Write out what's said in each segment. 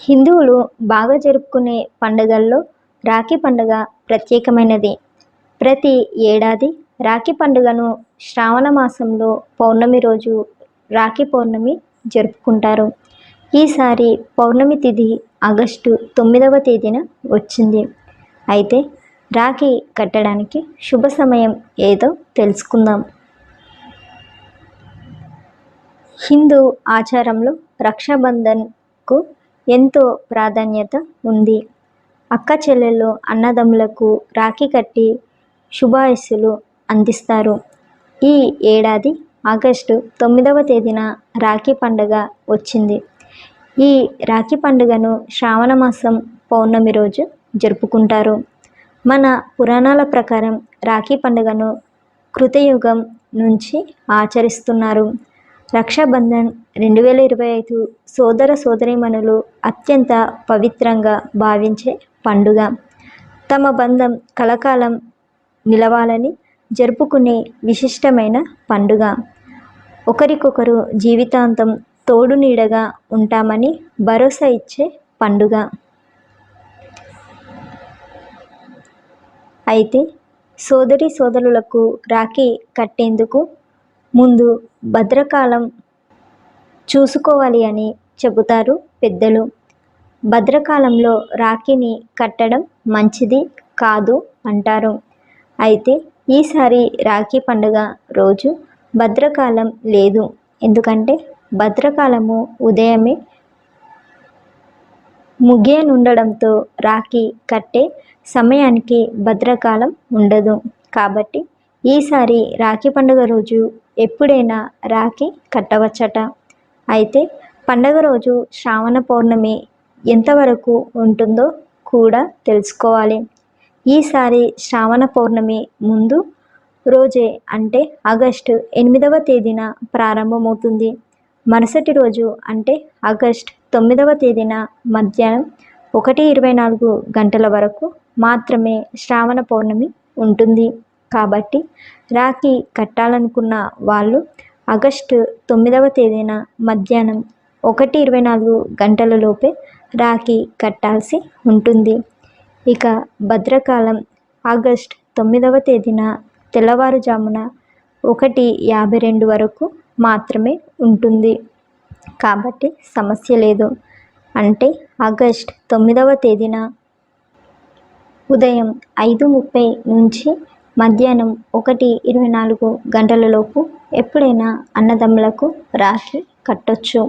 హిందువులు బాగా జరుపుకునే పండుగల్లో రాఖీ పండుగ ప్రత్యేకమైనది. ప్రతి ఏడాది రాఖీ పండుగను శ్రావణ మాసంలో పౌర్ణమి రోజు రాఖీ పౌర్ణమి జరుపుకుంటారు. ఈసారి పౌర్ణమి తిథి ఆగస్టు 9వ తేదీన వచ్చింది. అయితే రాఖీ కట్టడానికి శుభ సమయం ఏదో తెలుసుకుందాం. హిందూ ఆచారంలో రక్షాబంధన్కు ఎంతో ప్రాధాన్యత ఉంది. అక్క చెల్లెళ్ళు అన్నదమ్ములకు రాఖీ కట్టి శుభాశీస్సులు అందిస్తారు. ఈ ఏడాది ఆగస్టు 9వ తేదీన రాఖీ పండుగ వచ్చింది. ఈ రాఖీ పండుగను శ్రావణ మాసం పౌర్ణమి రోజు జరుపుకుంటారు. మన పురాణాల ప్రకారం రాఖీ పండుగను కృతయుగం నుంచి ఆచరిస్తున్నారు. రక్షాబంధన్ 2025 సోదర సోదరీమణులు అత్యంత పవిత్రంగా భావించే పండుగ. తమ బంధం కలకాలం నిలవాలని జరుపుకునే విశిష్టమైన పండుగ. ఒకరికొకరు జీవితాంతం తోడు నీడగా ఉంటామని భరోసా ఇచ్చే పండుగ. అయితే సోదరులకు రాఖీ కట్టేందుకు ముందు భద్రకాలం చూసుకోవాలి అని చెబుతారు పెద్దలు. భద్రకాలంలో రాఖీని కట్టడం మంచిది కాదు అంటారు. అయితే ఈసారి రాఖీ పండుగ రోజు భద్రకాలం లేదు. ఎందుకంటే భద్రకాలము ఉదయమే ముగియనుండడంతో రాఖీ కట్టే సమయానికి భద్రకాలం ఉండదు. కాబట్టి ఈసారి రాఖీ పండుగ రోజు ఎప్పుడైనా రాఖీ కట్టవచ్చట. అయితే పండుగ రోజు శ్రావణ పౌర్ణమి ఎంతవరకు ఉంటుందో కూడా తెలుసుకోవాలి. ఈసారి శ్రావణ పౌర్ణమి ముందు రోజే అంటే ఆగస్టు 8వ తేదీన ప్రారంభమవుతుంది. మరుసటి రోజు అంటే ఆగస్టు 9వ తేదీన మధ్యాహ్నం 1:24 గంటల వరకు మాత్రమే శ్రావణ పౌర్ణమి ఉంటుంది. కాబట్టి రాఖీ కట్టాలనుకున్న వాళ్ళు ఆగస్టు 9వ తేదీన మధ్యాహ్నం 1:24 గంటల లోపే రాఖీ కట్టాల్సి ఉంటుంది. ఇక భద్రకాలం ఆగస్టు 9వ తేదీన తెల్లవారుజామున 1:52 వరకు మాత్రమే ఉంటుంది. కాబట్టి సమస్య లేదు. అంటే ఆగస్టు 9వ తేదీన ఉదయం 5:30 నుంచి మధ్యాహ్నం 1:24 గంటలలోపు ఎప్పుడైనా అన్నదమ్ములకు రాఖీ కట్టొచ్చు.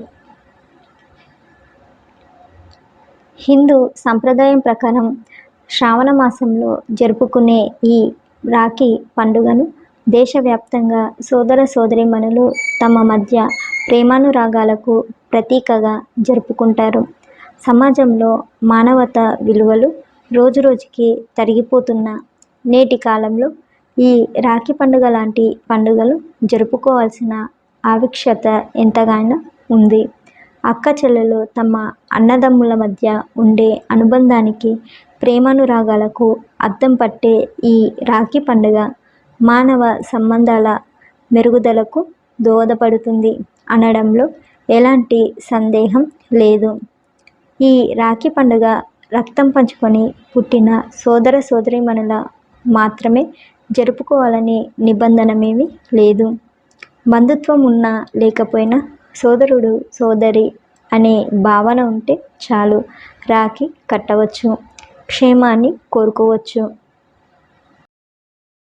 హిందూ సంప్రదాయం ప్రకారం శ్రావణ మాసంలో జరుపుకునే ఈ రాఖీ పండుగను దేశవ్యాప్తంగా సోదర సోదరీమణులు తమ మధ్య ప్రేమానురాగాలకు ప్రతీకగా జరుపుకుంటారు. సమాజంలో మానవతా విలువలు రోజురోజుకి తరిగిపోతున్న నేటి కాలంలో ఈ రాఖీ పండుగ లాంటి పండుగలు జరుపుకోవాల్సిన ఆవశ్యకత ఎంతగానో ఉంది. అక్క చెల్లెలు తమ అన్నదమ్ముల మధ్య ఉండే అనుబంధానికి ప్రేమానురాగాలకు అద్దం పట్టే ఈ రాఖీ పండుగ మానవ సంబంధాల మెరుగుదలకు దోహదపడుతుంది అనడంలో ఎలాంటి సందేహం లేదు. ఈ రాఖీ పండుగ రక్తం పంచుకొని పుట్టిన సోదర సోదరీమణుల మాత్రమే జరుపుకోవాలని నిబంధనమేమీ లేదు. బంధుత్వం ఉన్నా లేకపోయినా సోదరుడు సోదరి అనే భావన ఉంటే చాలు రాఖీ కట్టవచ్చు, క్షేమాన్ని కోరుకోవచ్చు.